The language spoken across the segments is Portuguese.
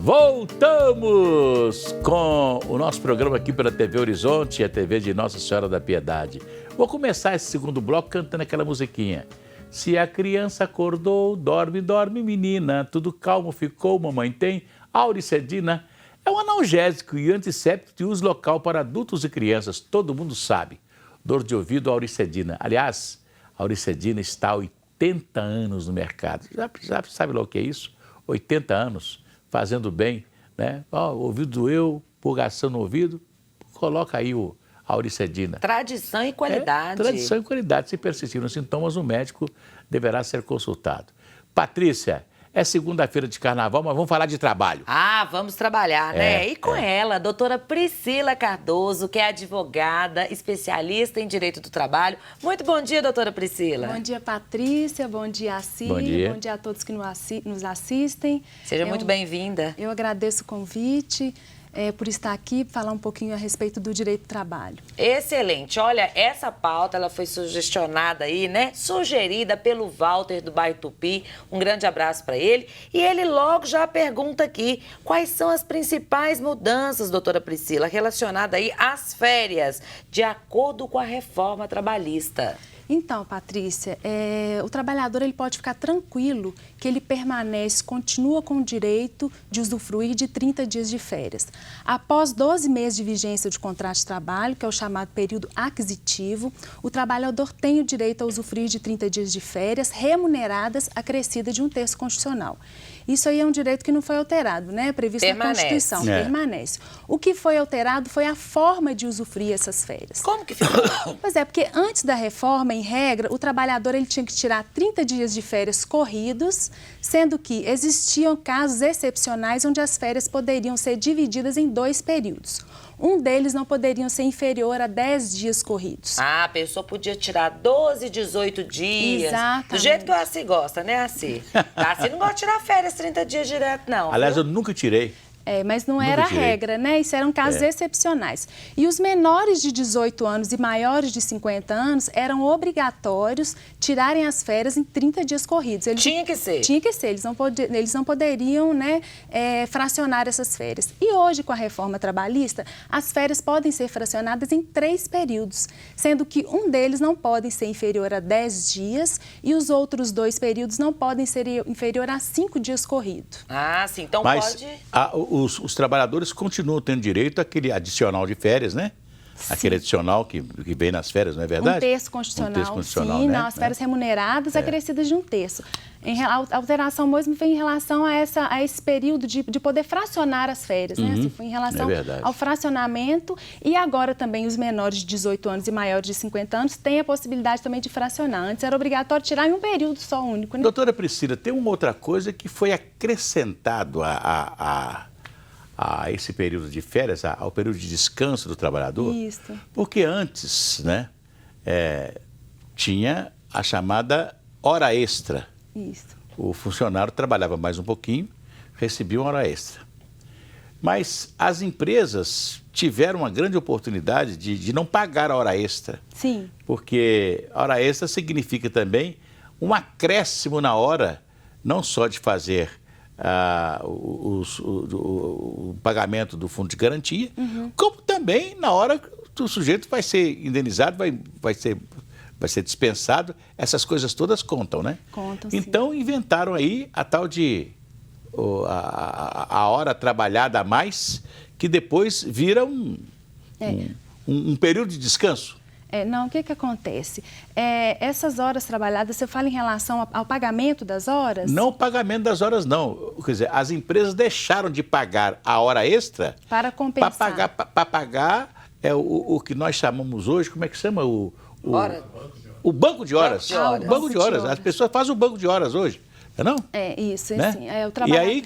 Voltamos com o nosso programa aqui pela TV Horizonte, a TV de Nossa Senhora da Piedade. Vou começar esse segundo bloco cantando aquela musiquinha. Se a criança acordou, dorme, dorme, menina, tudo calmo ficou, mamãe tem auricedina. É um analgésico e antisséptico de uso local para adultos e crianças, todo mundo sabe. Dor de ouvido, auricedina. Aliás, a auricedina está há 80 anos no mercado. Já sabe lá o que é isso? 80 anos. Fazendo bem, né? Ó, o ouvido doeu, purgação no ouvido, coloca aí a auricedina. Tradição e qualidade. Tradição e qualidade. Se persistirem os sintomas, o médico deverá ser consultado. Patrícia, é segunda-feira de carnaval, mas vamos falar de trabalho. Ah, vamos trabalhar, né? E com ela, a doutora Priscila Cardoso, que é advogada, especialista em direito do trabalho. Muito bom dia, doutora Priscila. Bom dia, Patrícia. Bom dia, Cir. Bom dia. Bom dia a todos que nos assistem. Seja muito bem-vinda. Eu agradeço o convite. Por estar aqui, falar um pouquinho a respeito do direito do trabalho. Excelente. Olha, essa pauta, ela foi sugestionada aí, né? Sugerida pelo Walter do bairro Tupi. Um grande abraço para ele. E ele logo já pergunta aqui, quais são as principais mudanças, doutora Priscila, relacionadas aí às férias, de acordo com a reforma trabalhista? Então, Patrícia, o trabalhador ele pode ficar tranquilo que ele permanece, continua com o direito de usufruir de 30 dias de férias. Após 12 meses de vigência de contrato de trabalho, que é o chamado período aquisitivo, o trabalhador tem o direito a usufruir de 30 dias de férias remuneradas acrescida de 1/3 constitucional. Isso aí é um direito que não foi alterado, né? Previsto na Constituição. Permanece. O que foi alterado foi a forma de usufruir essas férias. Como que ficou? Pois é, porque antes da reforma, em regra, o trabalhador ele tinha que tirar 30 dias de férias corridos, sendo que existiam casos excepcionais onde as férias poderiam ser divididas em 2 períodos. Um deles não poderiam ser inferior a 10 dias corridos. Ah, a pessoa podia tirar 12, 18 dias. Exatamente. Do jeito que a Assi gosta, né, Assi? A Assi não gosta de tirar férias 30 dias direto, não. Aliás, viu? eu nunca tirei. Mas não era a regra, né? Isso eram casos excepcionais. E os menores de 18 anos e maiores de 50 anos eram obrigatórios tirarem as férias em 30 dias corridos. Tinha que ser. Tinha que ser. Eles não poderiam, né, fracionar essas férias. E hoje, com a reforma trabalhista, as férias podem ser fracionadas em 3 períodos, sendo que um deles não pode ser inferior a 10 dias e os outros 2 períodos não podem ser inferior a 5 dias corridos. Ah, sim. Então Mas pode... os trabalhadores continuam tendo direito àquele adicional de férias, né? Sim. Aquele adicional que vem nas férias, não é verdade? 1/3 constitucional, 1/3 constitucional, sim, né? não, as férias remuneradas acrescidas de 1/3. A alteração mesmo vem em relação a esse período de poder fracionar as férias, né? Assim, foi em relação ao fracionamento e agora também os menores de 18 anos e maiores de 50 anos têm a possibilidade também de fracionar. Antes era obrigatório tirar em um período só único, né? Doutora Priscila, tem uma outra coisa que foi acrescentado a esse período de férias, ao período de descanso do trabalhador. Isso. Porque antes, né, tinha a chamada hora extra. Isso. O funcionário trabalhava mais um pouquinho, recebia uma hora extra. Mas as empresas tiveram uma grande oportunidade de não pagar a hora extra. Sim. Porque a hora extra significa também um acréscimo na hora, não só de fazer o pagamento do fundo de garantia, como também na hora que o sujeito vai ser indenizado, vai ser dispensado, essas coisas todas contam, né? Contam, sim. Então inventaram aí a tal de a hora trabalhada a mais, que depois vira um período de descanso. Não, o que acontece? Essas horas trabalhadas, você fala em relação ao pagamento das horas? Não o pagamento das horas, não. Quer dizer, as empresas deixaram de pagar a hora extra para compensar. Para pagar o que nós chamamos hoje, como é que chama? O banco de horas. O banco de horas. As pessoas fazem o banco de horas hoje. Não? Isso, né? Sim. E aí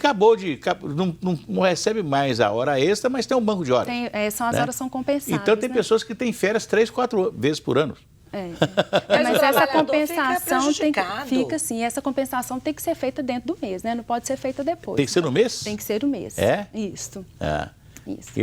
não recebe mais a hora extra, mas tem um banco de horas. As horas são compensadas. Então tem pessoas que têm férias 3, 4 vezes por ano. Mas essa compensação fica assim, essa compensação tem que ser feita dentro do mês, né? Não pode ser feita depois. Tem que ser no mês? Tem que ser no mês. Isso. Isso.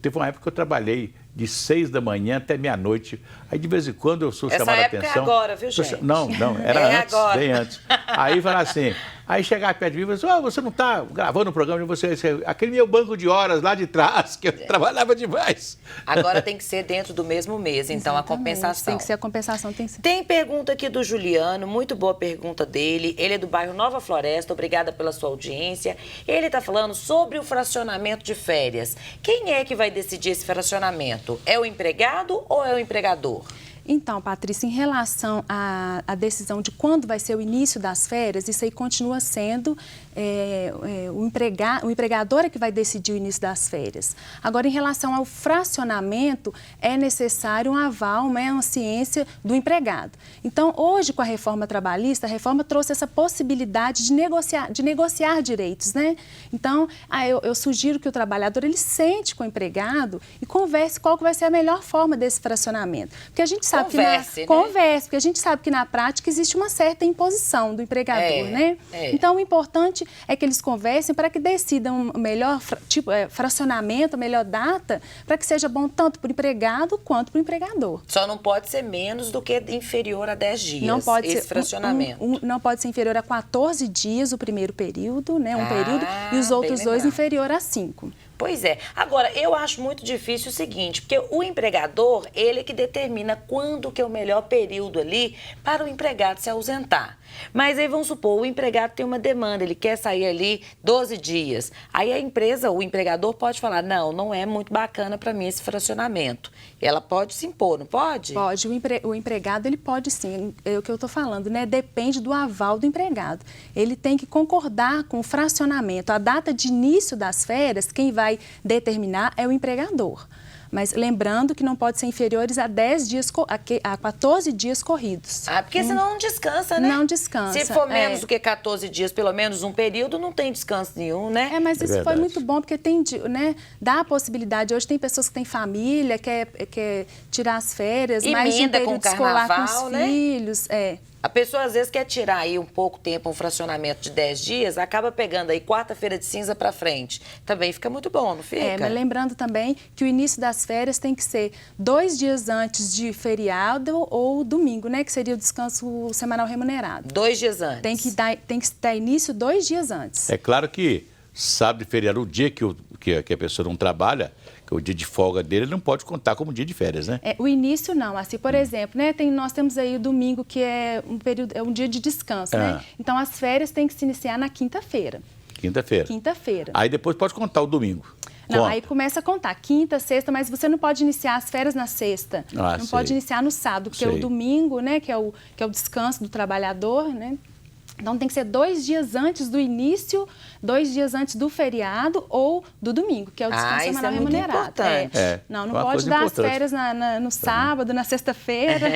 Teve uma época que eu trabalhei de 6 da manhã até meia-noite. Aí, de vez em quando, eu sou chamado a atenção. Essa época é agora, viu, gente? Não, era antes, agora. bem antes. Aí, fala assim, Aí chegava perto de mim e falava assim, você não está gravando o programa de você, aquele meu banco de horas lá de trás, que eu trabalhava demais. Agora tem que ser dentro do mesmo mês, então Exatamente. a compensação. Tem que ser a compensação, tem que ser. Tem pergunta aqui do Juliano, muito boa pergunta dele. Ele é do bairro Nova Floresta, obrigada pela sua audiência. Ele está falando sobre o fracionamento de férias. Quem é que vai decidir esse fracionamento? É o empregado ou é o empregador? Então, Patrícia, em relação à decisão de quando vai ser o início das férias, isso aí continua sendo o empregador é que vai decidir o início das férias. Agora, em relação ao fracionamento, é necessário um aval, uma ciência do empregado. Então, hoje, com a reforma trabalhista, a reforma trouxe essa possibilidade de negociar direitos, né? Então, eu sugiro que o trabalhador, ele sente com o empregado e converse qual que vai ser a melhor forma desse fracionamento. Porque a gente sabe Converse, porque a gente sabe que na prática existe uma certa imposição do empregador, né? Então, o importante é que eles conversem para que decidam o melhor fracionamento, a melhor data, para que seja bom tanto para o empregado quanto para o empregador. Só não pode ser menos do que inferior a 10 dias, não pode esse ser, fracionamento. Não pode ser inferior a 14 dias o primeiro período, né? Um período, e os outros 2 inferior a 5. Pois é. Agora, eu acho muito difícil o seguinte, porque o empregador, ele é que determina quando que é o melhor período ali para o empregado se ausentar. Mas aí, vamos supor, o empregado tem uma demanda, ele quer sair ali 12 dias. Aí a empresa, o empregador pode falar, não é muito bacana para mim esse fracionamento. Ela pode se impor, não pode? Pode. O empregado, ele pode sim. É o que eu estou falando, né? Depende do aval do empregado. Ele tem que concordar com o fracionamento. A data de início das férias, quem vai determinar é o empregador. Mas lembrando que não pode ser inferiores a 10 dias, a 14 dias corridos. Porque senão não descansa, né? Não descansa. Se for menos do que 14 dias, pelo menos um período, não tem descanso nenhum, né? Mas isso foi muito bom, porque né, dá a possibilidade. Hoje tem pessoas que têm família, quer tirar as férias, mais de um período escolar com os filhos. A pessoa, às vezes, quer tirar aí um pouco tempo, um fracionamento de 10 dias, acaba pegando aí quarta-feira de cinza para frente. Também fica muito bom, não fica? Mas lembrando também que o início das férias tem que ser 2 dias antes de feriado ou domingo, né? Que seria o descanso semanal remunerado. 2 dias antes. Tem que dar início 2 dias antes. É claro que sábado e feriado, o dia que a pessoa não trabalha, que é o dia de folga dele, ele não pode contar como dia de férias, né? O início não. Assim, por exemplo, né, nós temos aí o domingo, que é um dia de descanso, né? Então, as férias têm que se iniciar na quinta-feira. Quinta-feira. Aí depois pode contar o domingo. Não, aí começa a contar quinta, sexta, mas você não pode iniciar as férias na sexta. Não pode iniciar no sábado, porque o domingo, né, que é o descanso do trabalhador, né? Então, tem que ser 2 dias antes do início, 2 dias antes do feriado ou do domingo, que é o descanso semanal remunerado. Importante. Não pode dar as férias no sábado, na sexta-feira.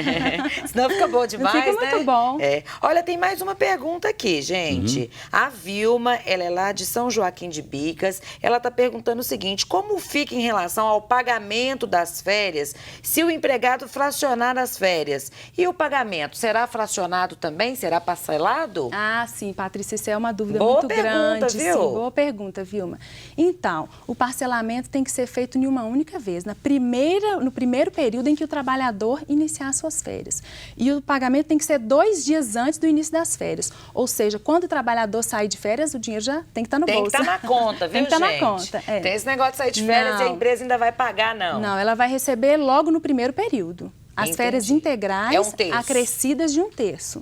Senão fica bom demais, fica muito bom. Olha, tem mais uma pergunta aqui, gente. A Vilma, ela é lá de São Joaquim de Bicas. Ela está perguntando o seguinte, como fica em relação ao pagamento das férias se o empregado fracionar as férias? E o pagamento, será fracionado também? Será parcelado? Sim, Patrícia, isso é uma dúvida muito grande. Viu? Sim, boa pergunta, Vilma. Então, o parcelamento tem que ser feito em uma única vez, no primeiro período em que o trabalhador iniciar suas férias. E o pagamento tem que ser 2 dias antes do início das férias. Ou seja, quando o trabalhador sair de férias, o dinheiro já tem que estar no bolso. Tem que estar na conta, viu, Tem que estar gente? na conta. Tem esse negócio de sair de férias e a empresa ainda vai pagar, não. Não, ela vai receber logo no primeiro período. As férias integrais acrescidas de 1/3.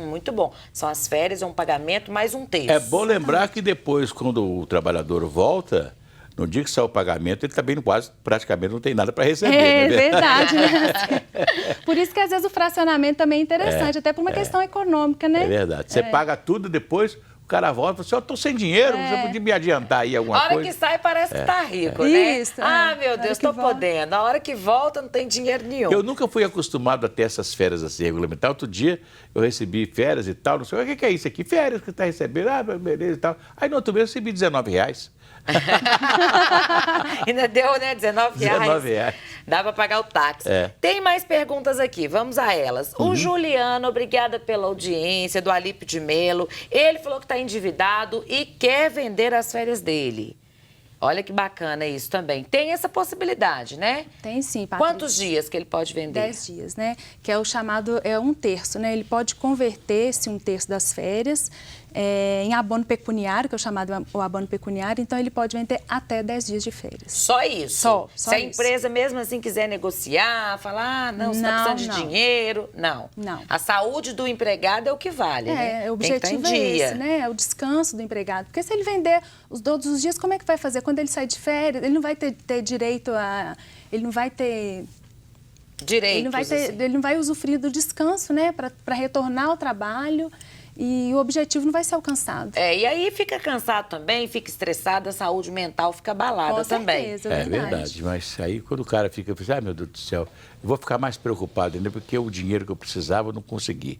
Muito bom. São as férias, é um pagamento mais 1/3. É bom lembrar que depois, quando o trabalhador volta, no dia que sai o pagamento, ele também praticamente não tem nada para receber. É verdade, né? Por isso que às vezes o fracionamento também é interessante, até por uma questão econômica, né? É verdade. Você paga tudo, depois o cara volta e fala assim, eu estou sem dinheiro, você podia me adiantar aí alguma coisa? A hora que sai parece que tá rico, né? Isso. Meu Deus, estou podendo. A hora que volta não tem dinheiro nenhum. Eu nunca fui acostumado a ter essas férias assim, regulamentadas. Outro dia eu recebi férias e tal, não sei, o que é isso aqui? Férias que você está recebendo, beleza e tal. Aí no outro mês eu recebi R$19. Ainda deu, né? R$19. R$19. Dá para pagar o táxi. Tem mais perguntas aqui, vamos a elas. O Juliano, obrigada pela audiência, do Alípio de Melo. Ele falou que está endividado e quer vender as férias dele. Olha que bacana isso também. Tem essa possibilidade, né? Tem sim, Patrícia. Quantos dias que ele pode vender? 10 dias, né? Que é o chamado, um terço, né? Ele pode converter esse um terço das férias em abono pecuniário, que é o chamado o abono pecuniário, então ele pode vender até 10 dias de férias. Só isso? Só Se a isso. empresa mesmo assim quiser negociar, falar, não, você está precisando de dinheiro, não. Não. A saúde do empregado é o que vale, né? O objetivo é esse, né? É o descanso do empregado. Porque se ele vender todos os dias, como é que vai fazer? Quando ele sai de férias, ele não vai ter direito a... Ele não vai ter... Direitos, ele não vai usufruir do descanso, né? Para retornar ao trabalho. E o objetivo não vai ser alcançado. E aí fica cansado também, fica estressado, a saúde mental fica abalada também. Com certeza, é verdade. Mas aí quando o cara fica, meu Deus do céu, eu vou ficar mais preocupado ainda porque o dinheiro que eu precisava eu não consegui.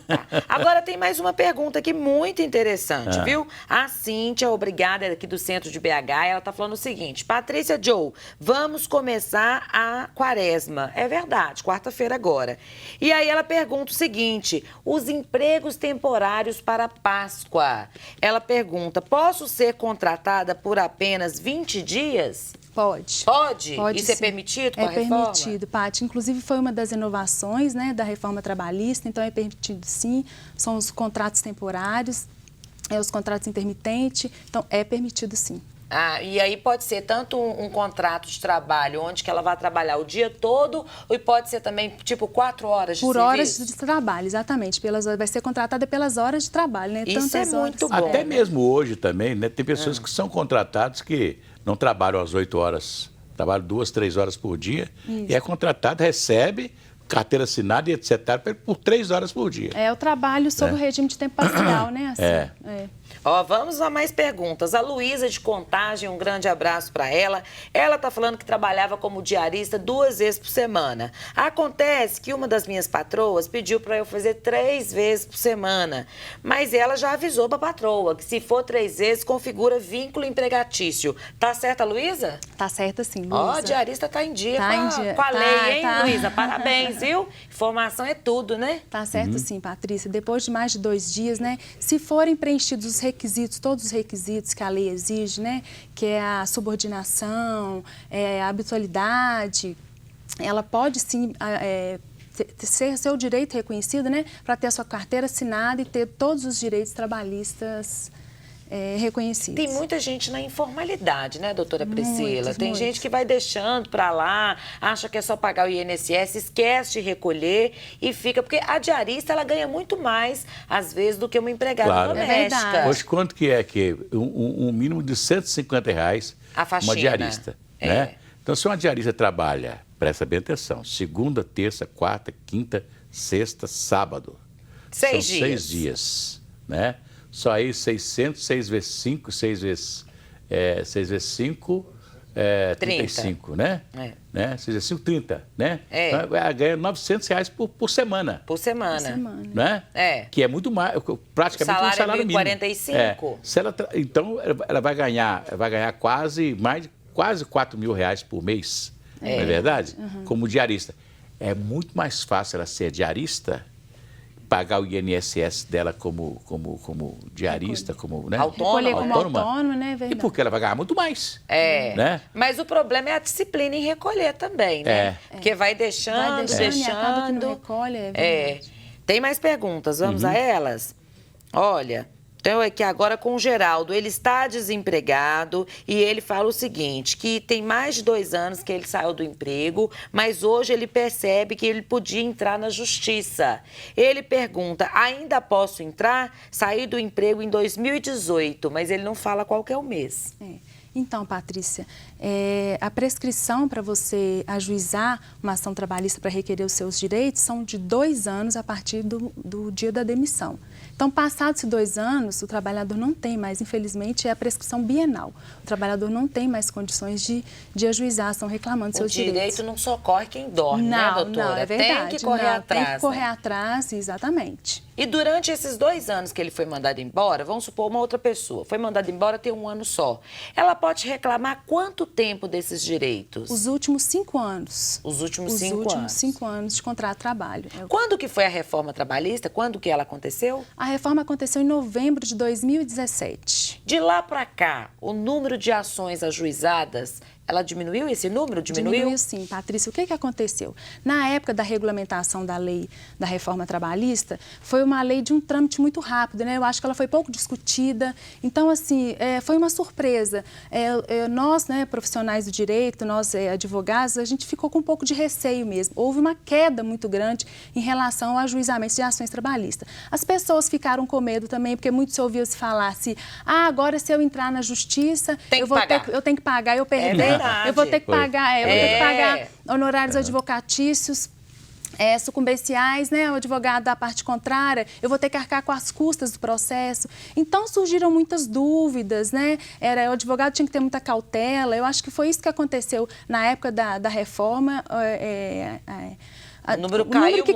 Tá. Agora tem mais uma pergunta aqui muito interessante, viu? A Cíntia, obrigada, aqui do centro de BH, ela tá falando o seguinte: Patrícia Joe, vamos começar a quaresma. É verdade, quarta-feira agora. E aí ela pergunta o seguinte: os empregos temporários para Páscoa. Ela pergunta: posso ser contratada por apenas 20 dias? Pode. Pode? Pode Isso é sim. permitido com a reforma? É permitido, Paty. Inclusive, foi uma das inovações, né, da reforma trabalhista, então é permitido sim. São os contratos temporários, os contratos intermitentes, então é permitido sim. E aí pode ser tanto um contrato de trabalho, onde que ela vai trabalhar o dia todo, ou pode ser também, tipo, 4 horas de serviço? Por horas de trabalho, exatamente. Vai ser contratada pelas horas de trabalho, né? Isso Tantas é muito horas. bom. Até mesmo hoje também, né? Tem pessoas que são contratadas que não trabalham às 8 horas, trabalham 2, 3 horas por dia. Isso. E é contratado, recebe carteira assinada e etc. por 3 horas por dia. É o trabalho sob o regime de tempo parcial, né? Assim, Vamos a mais perguntas. A Luísa de Contagem, um grande abraço para ela. Ela está falando que trabalhava como diarista 2 vezes por semana. Acontece que uma das minhas patroas pediu para eu fazer 3 vezes por semana. Mas ela já avisou para a patroa que se for 3 vezes, configura vínculo empregatício. Tá certa, Luísa? Tá certa sim, Luísa. Diarista tá em dia, tá com a lei, hein, Luísa? Parabéns, viu? Informação é tudo, né? Tá certo sim, Patrícia. Depois de mais de 2 dias, né? Se forem preenchidos os requisitos, todos os requisitos que a lei exige, né? Que é a subordinação, a habitualidade, ela pode sim ser seu direito reconhecido, né? Para ter a sua carteira assinada e ter todos os direitos trabalhistas reconhecidos. Tem muita gente na informalidade, né, doutora Priscila? Tem muitos. gente que vai deixando para lá, acha que é só pagar o INSS, esquece de recolher e fica... Porque a diarista, ela ganha muito mais, às vezes, do que uma empregada doméstica. É verdade. Hoje, quanto que é que um mínimo de R$150 a faxina, uma diarista, né? Então, se uma diarista trabalha, presta bem atenção, segunda, terça, quarta, quinta, sexta, sábado. 6 dias. São 6 dias, né? Só aí 600, 6 vezes 5, 6 vezes 5, 35, né? Né? 6 vezes 5, 30, né? Então, ela ganha R$900 por semana. Por semana. Né? Que é muito mais, praticamente um salário mínimo. 45. Então, ela vai ganhar quase R$4.000 por mês, não é verdade? Como diarista. É muito mais fácil ela ser diarista, pagar o INSS dela como diarista, como, né? Autônoma, né? Verdade. E porque ela vai ganhar muito mais. Né? Mas o problema é a disciplina em recolher também, né? Porque vai deixando. E acaba que não recolhe, Tem mais perguntas, vamos a elas? Olha... Então, é que agora com o Geraldo, ele está desempregado e ele fala o seguinte, que tem mais de 2 anos que ele saiu do emprego, mas hoje ele percebe que ele podia entrar na justiça. Ele pergunta, ainda posso entrar? Saí do emprego em 2018, mas ele não fala qual que é o mês. Então, Patrícia, a prescrição para você ajuizar uma ação trabalhista para requerer os seus direitos são de 2 anos a partir do dia da demissão. Então, passados 2 anos, o trabalhador não tem mais, infelizmente, é a prescrição bienal. O trabalhador não tem mais condições de ajuizar a ação reclamando seus direitos. O direito não socorre quem dorme, né, doutora? Não, é verdade. Tem que correr atrás. Tem que correr atrás, exatamente. E durante esses 2 anos que ele foi mandado embora, vamos supor uma outra pessoa, foi mandada embora tem 1 ano só. Ela pode reclamar quanto tempo desses direitos? Os últimos 5 anos. Os últimos 5 anos. Os últimos 5 anos de contrato de trabalho. Quando que foi a reforma trabalhista? Quando que ela aconteceu? A reforma aconteceu em novembro de 2017. De lá para cá, o número de ações ajuizadas, ela diminuiu esse número? Diminuiu sim, Patrícia. O que aconteceu? Na época da regulamentação da lei da reforma trabalhista, foi uma lei de um trâmite muito rápido, né? Eu acho que ela foi pouco discutida. Então, assim, foi uma surpresa. Nós, né, profissionais do direito, nós, advogados, a gente ficou com um pouco de receio mesmo. Houve uma queda muito grande em relação ao ajuizamento de ações trabalhistas. As pessoas ficaram com medo também, porque muito se ouvia se falar assim, agora se eu entrar na justiça, eu tenho que pagar, eu perder. Eu vou ter que pagar, honorários advocatícios, sucumbenciais, né? O advogado da parte contrária, eu vou ter que arcar com as custas do processo. Então surgiram muitas dúvidas, né? O advogado tinha que ter muita cautela. Eu acho que foi isso que aconteceu na época da reforma. O número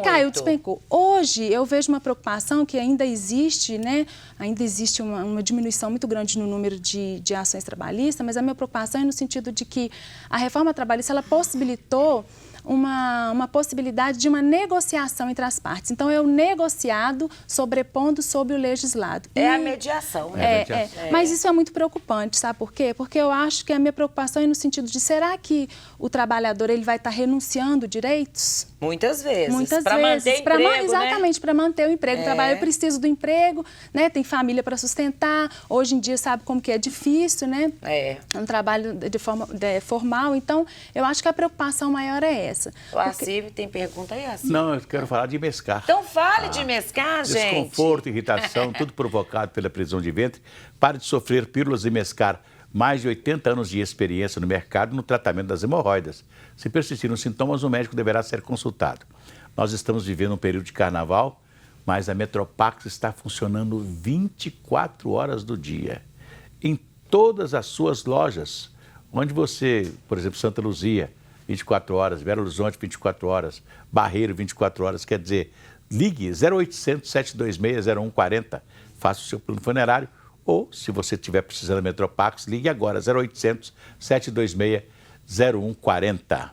caiu, despencou. Hoje, eu vejo uma preocupação que ainda existe, né? Ainda existe uma diminuição muito grande no número de ações trabalhistas, mas a minha preocupação é no sentido de que a reforma trabalhista, ela possibilitou uma possibilidade de uma negociação entre as partes. Então, é o negociado sobrepondo sobre o legislado. A mediação, né? Mas isso é muito preocupante, sabe por quê? Porque eu acho que a minha preocupação é no sentido de, será que o trabalhador ele vai estar renunciando direitos? Muitas vezes. Muitas para vezes. Manter emprego, exatamente, para manter o emprego. O trabalhador precisa do emprego, né? Tem família para sustentar. Hoje em dia, sabe como que é difícil, né? Um trabalho de forma formal. Então, eu acho que a preocupação maior é essa. O Assib tem pergunta aí, Assib? Não, eu quero falar de mescar. Então fale de mescar, gente. Desconforto, irritação, tudo provocado pela prisão de ventre. Pare de sofrer pílulas e mescar. Mais de 80 anos de experiência no mercado no tratamento das hemorroidas. Se persistirem os sintomas, o médico deverá ser consultado. Nós estamos vivendo um período de carnaval, mas a Metropax está funcionando 24 horas do dia. Em todas as suas lojas, onde você, por exemplo, Santa Luzia, 24 horas, Belo Horizonte, 24 horas, Barreiro, 24 horas, quer dizer, ligue 0800 726 0140, faça o seu plano funerário, ou, se você estiver precisando da Metropax, ligue agora, 0800 726 0140.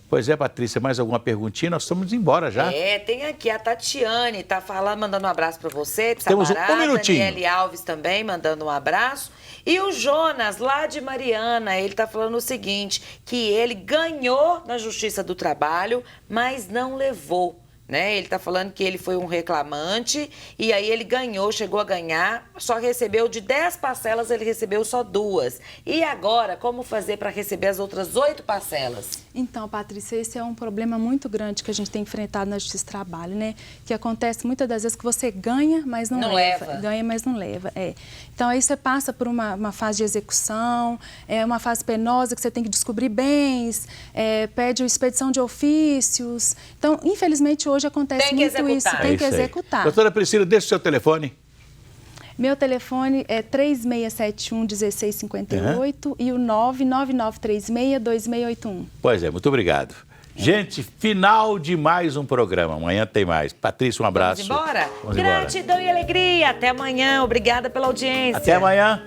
Pois é, Patrícia, mais alguma perguntinha? Nós estamos embora já. Tem aqui a Tatiane, tá falando, mandando um abraço para você. Temos um minutinho. Daniele Alves também, mandando um abraço. E o Jonas, lá de Mariana, ele tá falando o seguinte, que ele ganhou na Justiça do Trabalho, mas não levou. Né? Ele está falando que ele foi um reclamante e aí ele ganhou, chegou a ganhar, só recebeu de 10 parcelas, ele recebeu só 2. E agora, como fazer para receber as outras 8 parcelas? Então, Patrícia, esse é um problema muito grande que a gente tem enfrentado na Justiça do Trabalho, né? Que acontece muitas das vezes que você ganha, mas não leva. Ganha, mas não leva, Então, aí você passa por uma fase de execução, uma fase penosa que você tem que descobrir bens, pede a expedição de ofícios. Então, infelizmente, hoje acontece muito isso. Tem que executar. Doutora Priscila, deixa o seu telefone. Meu telefone é 3671-1658 e o 99936-2681. Pois é, muito obrigado. Gente, final de mais um programa. Amanhã tem mais. Patrícia, um abraço. Vamos embora? Gratidão e alegria. Até amanhã. Obrigada pela audiência. Até amanhã.